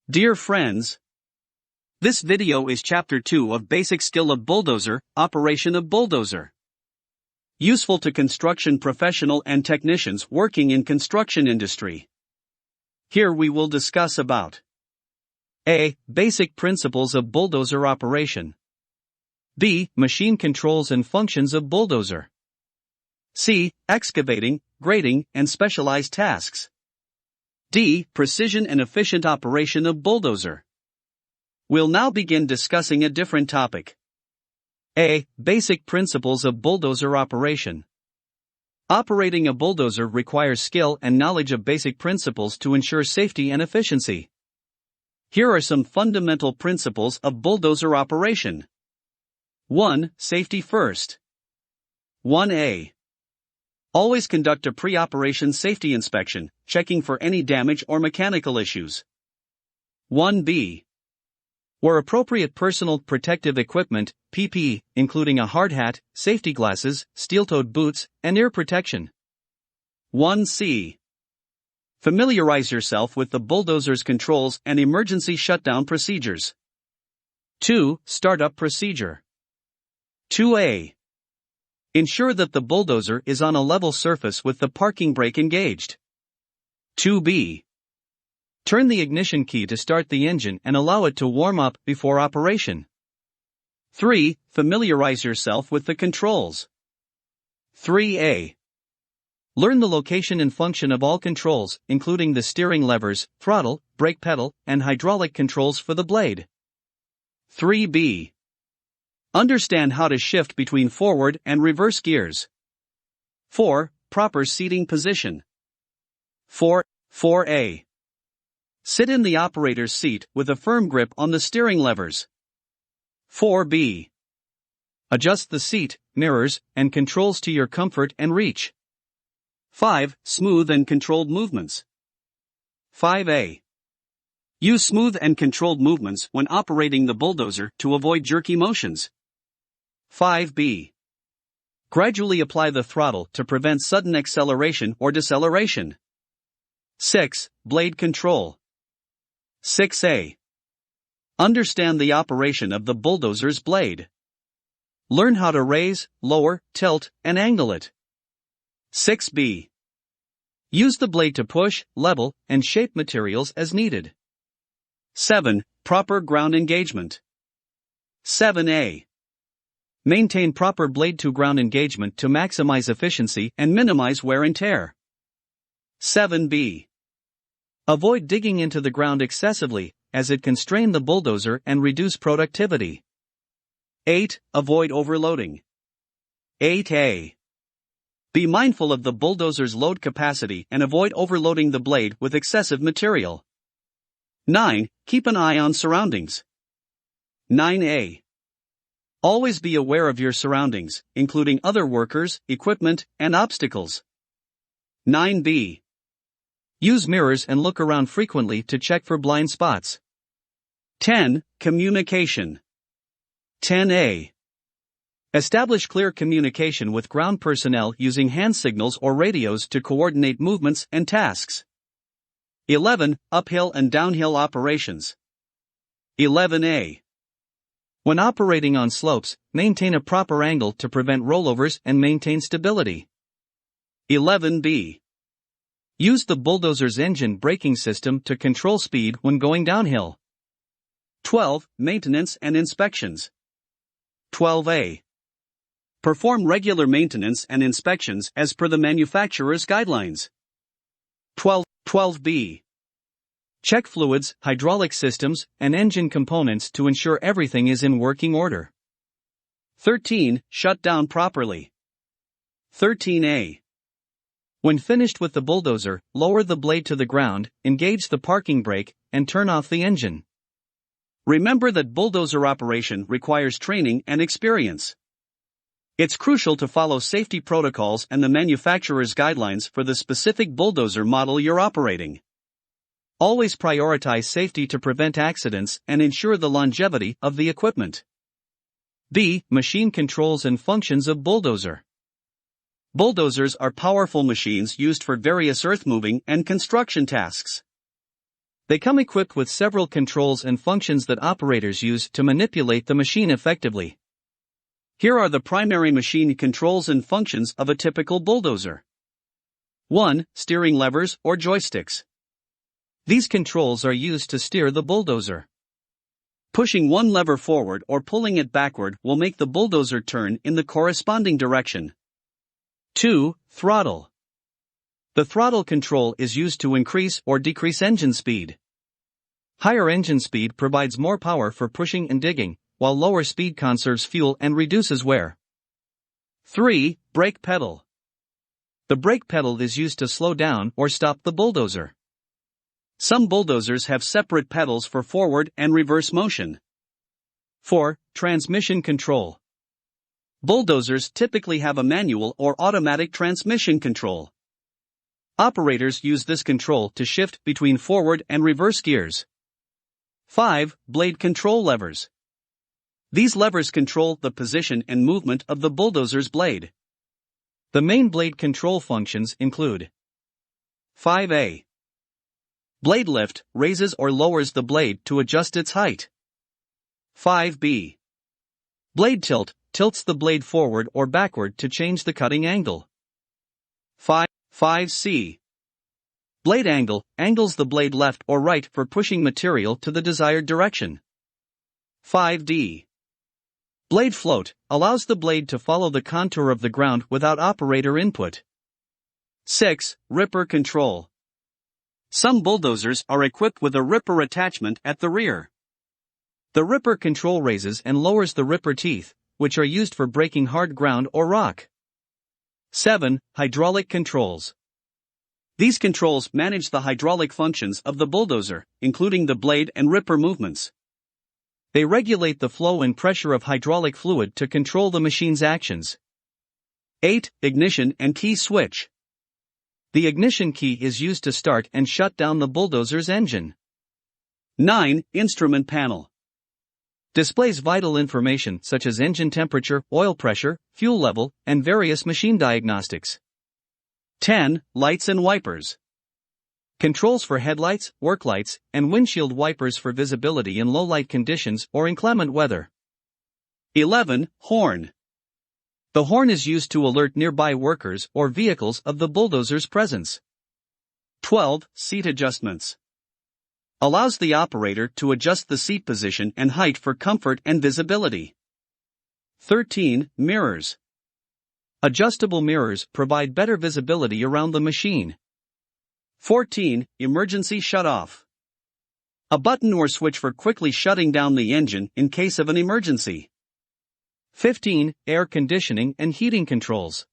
Dear friends, this video is Chapter 2 of Basic Skill of Bulldozer, Operation of Bulldozer. Useful to construction professional and technicians working in construction industry. Here we will discuss about A. Basic principles of bulldozer operation. B. Machine controls and functions of bulldozer. C. Excavating, grading, and specialized tasks. D. Precision and efficient operation of bulldozer. We'll now begin discussing a different topic. A. Basic principles of bulldozer operation. Operating a bulldozer requires skill and knowledge of basic principles to ensure safety and efficiency. Here are some fundamental principles of bulldozer operation. 1. Safety first. 1A. Always conduct a pre-operation safety inspection, checking for any damage or mechanical issues. 1B. Wear appropriate personal protective equipment, PPE, including a hard hat, safety glasses, steel-toed boots, and ear protection. 1C. Familiarize yourself with the bulldozer's controls and emergency shutdown procedures. 2. Startup procedure. 2A. Ensure that the bulldozer is on a level surface with the parking brake engaged. 2B. Turn the ignition key to start the engine and allow it to warm up before operation. 3. Familiarize yourself with the controls. 3A. Learn the location and function of all controls, including the steering levers, throttle, brake pedal, and hydraulic controls for the blade. 3B. Understand how to shift between forward and reverse gears. 4. Proper seating position. 4A. Sit in the operator's seat with a firm grip on the steering levers. 4B. Adjust the seat, mirrors, and controls to your comfort and reach. 5. Smooth and controlled movements. 5A. Use smooth and controlled movements when operating the bulldozer to avoid jerky motions. 5B. Gradually apply the throttle to prevent sudden acceleration or deceleration. 6. Blade control. 6A. Understand the operation of the bulldozer's blade. Learn how to raise, lower, tilt, and angle it. 6B. Use the blade to push, level, and shape materials as needed. 7. Proper ground engagement. 7A. Maintain proper blade-to-ground engagement to maximize efficiency and minimize wear and tear. 7B. Avoid digging into the ground excessively, as it can strain the bulldozer and reduce productivity. 8. Avoid overloading. 8A. Be mindful of the bulldozer's load capacity and avoid overloading the blade with excessive material. 9. Keep an eye on surroundings. 9A. Always be aware of your surroundings, including other workers, equipment, and obstacles. 9B. Use mirrors and look around frequently to check for blind spots. 10. Communication. 10A. Establish clear communication with ground personnel using hand signals or radios to coordinate movements and tasks. 11. Uphill and downhill operations. 11A. When operating on slopes, maintain a proper angle to prevent rollovers and maintain stability. 11B. Use the bulldozer's engine braking system to control speed when going downhill. 12. Maintenance and inspections. 12A. Perform regular maintenance and inspections as per the manufacturer's guidelines. 12B. Check fluids, hydraulic systems, and engine components to ensure everything is in working order. 13. Shut down properly. 13A. When finished with the bulldozer, lower the blade to the ground, engage the parking brake, and turn off the engine. Remember that bulldozer operation requires training and experience. It's crucial to follow safety protocols and the manufacturer's guidelines for the specific bulldozer model you're operating. Always prioritize safety to prevent accidents and ensure the longevity of the equipment. B. Machine controls and functions of bulldozer. Bulldozers are powerful machines used for various earth-moving and construction tasks. They come equipped with several controls and functions that operators use to manipulate the machine effectively. Here are the primary machine controls and functions of a typical bulldozer. 1. Steering levers or joysticks. These controls are used to steer the bulldozer. Pushing one lever forward or pulling it backward will make the bulldozer turn in the corresponding direction. 2. Throttle. The throttle control is used to increase or decrease engine speed. Higher engine speed provides more power for pushing and digging, while lower speed conserves fuel and reduces wear. 3. Brake pedal. The brake pedal is used to slow down or stop the bulldozer. Some bulldozers have separate pedals for forward and reverse motion. 4. Transmission control. Bulldozers typically have a manual or automatic transmission control. Operators use this control to shift between forward and reverse gears. 5. Blade control levers. These levers control the position and movement of the bulldozer's blade. The main blade control functions include 5A. Blade lift raises or lowers the blade to adjust its height. 5B. Blade tilt tilts the blade forward or backward to change the cutting angle. 5C. Blade angle angles the blade left or right for pushing material to the desired direction. 5D. Blade float allows the blade to follow the contour of the ground without operator input. 6. Ripper control. Some bulldozers are equipped with a ripper attachment at the rear. The ripper control raises and lowers the ripper teeth, which are used for breaking hard ground or rock. 7. Hydraulic controls. These controls manage the hydraulic functions of the bulldozer, including the blade and ripper movements. They regulate the flow and pressure of hydraulic fluid to control the machine's actions. 8. Ignition and key switch. The ignition key is used to start and shut down the bulldozer's engine. 9. Instrument panel. Displays vital information such as engine temperature, oil pressure, fuel level, and various machine diagnostics. 10. Lights and wipers. Controls for headlights, work lights, and windshield wipers for visibility in low-light conditions or inclement weather. 11. Horn. The horn is used to alert nearby workers or vehicles of the bulldozer's presence. 12. Seat adjustments. Allows the operator to adjust the seat position and height for comfort and visibility. 13. Mirrors. Adjustable mirrors provide better visibility around the machine. 14. Emergency shut-off. A button or switch for quickly shutting down the engine in case of an emergency. 15. Air conditioning and heating controls.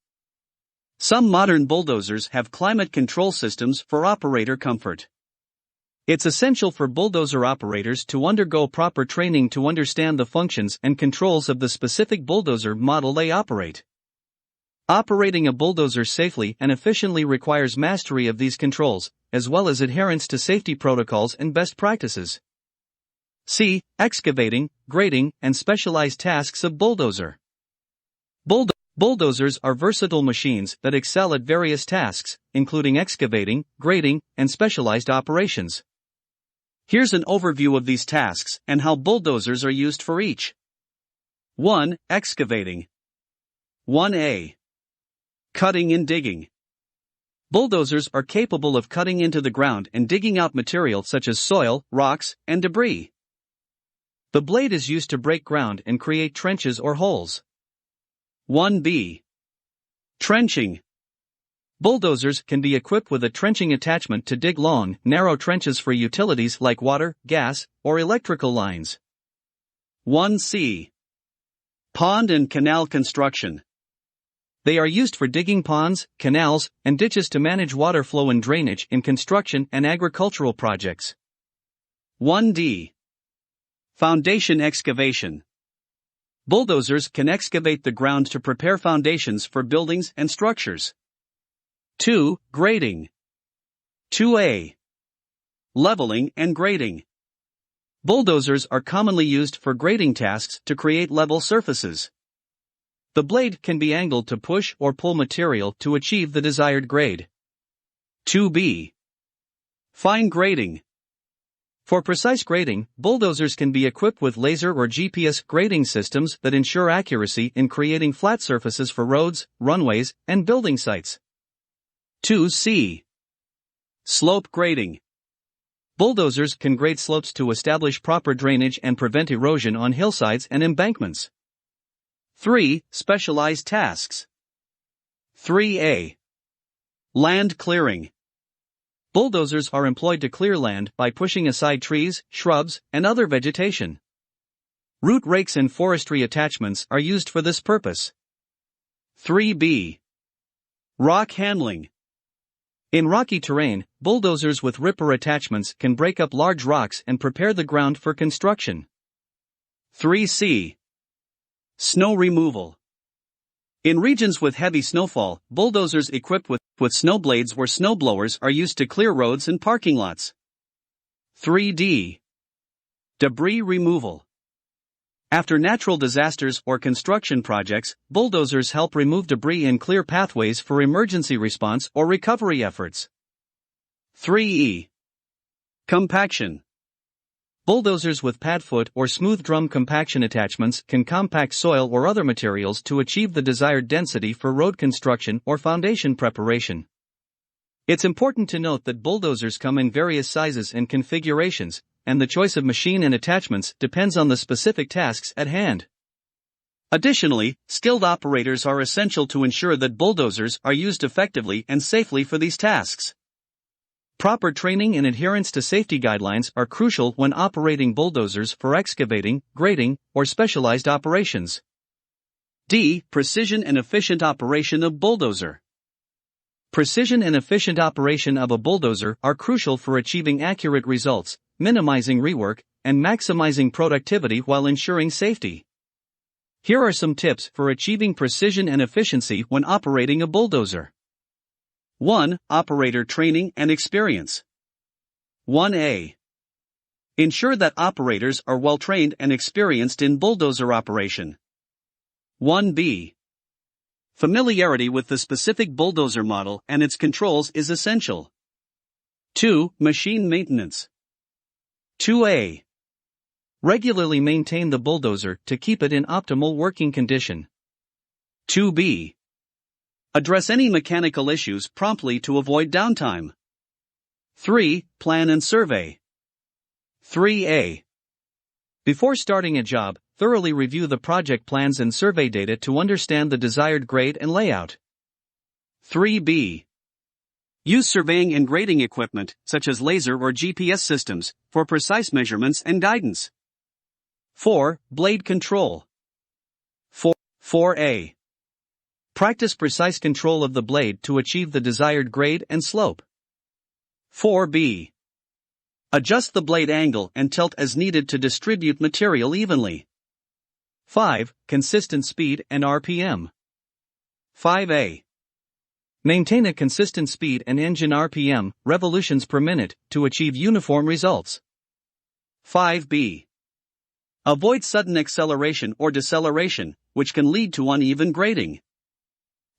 Some modern bulldozers have climate control systems for operator comfort. It's essential for bulldozer operators to undergo proper training to understand the functions and controls of the specific bulldozer model they operate. Operating a bulldozer safely and efficiently requires mastery of these controls, as well as adherence to safety protocols and best practices. C. Excavating, grading, and specialized tasks of bulldozer. Bulldozers are versatile machines that excel at various tasks, including excavating, grading, and specialized operations. Here's an overview of these tasks and how bulldozers are used for each. 1. Excavating. 1A. Cutting and digging. Bulldozers are capable of cutting into the ground and digging out material such as soil, rocks, and debris. The blade is used to break ground and create trenches or holes. 1B. Trenching. Bulldozers can be equipped with a trenching attachment to dig long, narrow trenches for utilities like water, gas, or electrical lines. 1C. Pond and canal construction. They are used for digging ponds, canals, and ditches to manage water flow and drainage in construction and agricultural projects. 1D. Foundation excavation. Bulldozers can excavate the ground to prepare foundations for buildings and structures. 2. Grading. 2A. Leveling and grading. Bulldozers are commonly used for grading tasks to create level surfaces. The blade can be angled to push or pull material to achieve the desired grade. 2B. Fine grading. For precise grading, bulldozers can be equipped with laser or GPS grading systems that ensure accuracy in creating flat surfaces for roads, runways, and building sites. 2C. Slope grading. Bulldozers can grade slopes to establish proper drainage and prevent erosion on hillsides and embankments. 3. Specialized tasks. 3A. Land clearing. Bulldozers are employed to clear land by pushing aside trees, shrubs, and other vegetation. Root rakes and forestry attachments are used for this purpose. 3B. Rock handling. In rocky terrain, bulldozers with ripper attachments can break up large rocks and prepare the ground for construction. 3C. Snow removal. In regions with heavy snowfall, bulldozers equipped with snow blades or snowblowers are used to clear roads and parking lots. 3D. Debris removal. After natural disasters or construction projects, bulldozers help remove debris and clear pathways for emergency response or recovery efforts. 3E. Compaction. Bulldozers with padfoot or smooth drum compaction attachments can compact soil or other materials to achieve the desired density for road construction or foundation preparation. It's important to note that bulldozers come in various sizes and configurations, and the choice of machine and attachments depends on the specific tasks at hand. Additionally, skilled operators are essential to ensure that bulldozers are used effectively and safely for these tasks. Proper training and adherence to safety guidelines are crucial when operating bulldozers for excavating, grading, or specialized operations. D. Precision and efficient operation of bulldozer. Precision and efficient operation of a bulldozer are crucial for achieving accurate results, minimizing rework, and maximizing productivity while ensuring safety. Here are some tips for achieving precision and efficiency when operating a bulldozer. 1. Operator training and experience. 1A. Ensure that operators are well trained and experienced in bulldozer operation. 1B. Familiarity with the specific bulldozer model and its controls is essential. 2. Machine maintenance. 2A. Regularly maintain the bulldozer to keep it in optimal working condition. 2B. Address any mechanical issues promptly to avoid downtime. 3. Plan and survey. 3A. Before starting a job, thoroughly review the project plans and survey data to understand the desired grade and layout. 3B. Use surveying and grading equipment, such as laser or GPS systems, for precise measurements and guidance. 4. Blade control. 4A. Practice precise control of the blade to achieve the desired grade and slope. 4B. Adjust the blade angle and tilt as needed to distribute material evenly. 5. Consistent speed and RPM. 5A. Maintain a consistent speed and engine RPM, revolutions per minute, to achieve uniform results. 5B. Avoid sudden acceleration or deceleration, which can lead to uneven grading.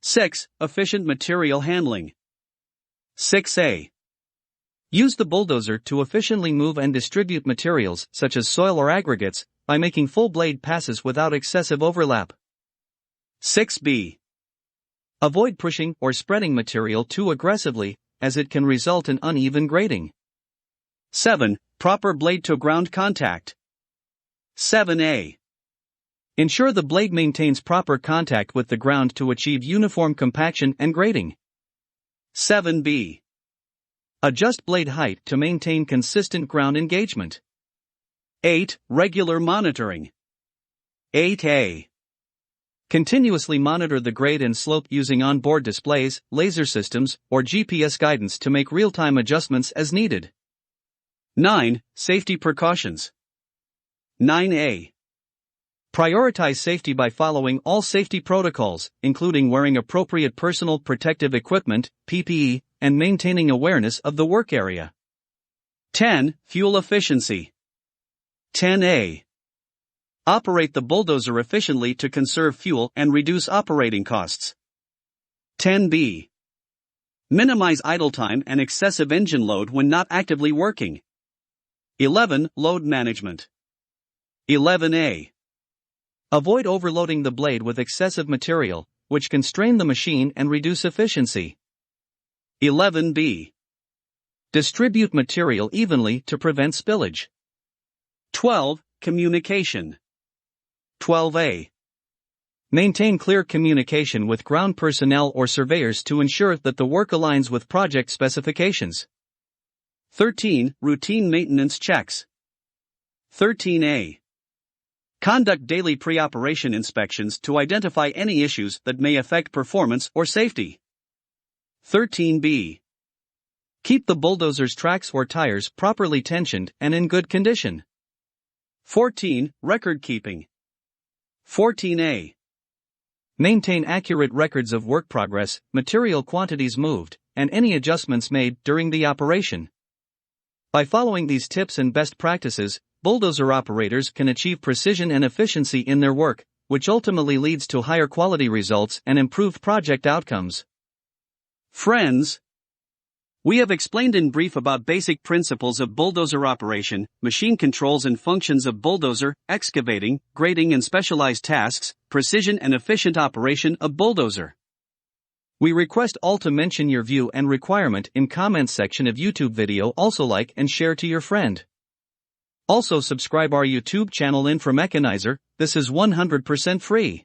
6. Efficient material handling. 6A. Use the bulldozer to efficiently move and distribute materials such as soil or aggregates by making full blade passes without excessive overlap. 6B. Avoid pushing or spreading material too aggressively, as it can result in uneven grading. 7. Proper blade to ground contact. 7A. Ensure the blade maintains proper contact with the ground to achieve uniform compaction and grading. 7B. Adjust blade height to maintain consistent ground engagement. 8. Regular monitoring. 8A. Continuously monitor the grade and slope using onboard displays, laser systems, or GPS guidance to make real-time adjustments as needed. 9. Safety precautions. 9A. Prioritize safety by following all safety protocols, including wearing appropriate personal protective equipment, PPE, and maintaining awareness of the work area. 10. Fuel efficiency. 10A. Operate the bulldozer efficiently to conserve fuel and reduce operating costs. 10B. Minimize idle time and excessive engine load when not actively working. 11. Load management. 11A. Avoid overloading the blade with excessive material, which can strain the machine and reduce efficiency. 11B. Distribute material evenly to prevent spillage. 12. Communication. 12A. Maintain clear communication with ground personnel or surveyors to ensure that the work aligns with project specifications. 13. Routine maintenance checks. 13A. Conduct daily pre-operation inspections to identify any issues that may affect performance or safety. 13B. Keep the bulldozer's tracks or tires properly tensioned and in good condition. 14. Record keeping. 14A. Maintain accurate records of work progress, material quantities moved, and any adjustments made during the operation. By following these tips and best practices, bulldozer operators can achieve precision and efficiency in their work, which ultimately leads to higher quality results and improved project outcomes. Friends, we have explained in brief about basic principles of bulldozer operation, machine controls and functions of bulldozer, excavating, grading and specialized tasks, precision and efficient operation of bulldozer. We request all to mention your view and requirement in comments section of YouTube video. Also like and share to your friend. Also subscribe our YouTube channel Inframechanizer. This is 100% free.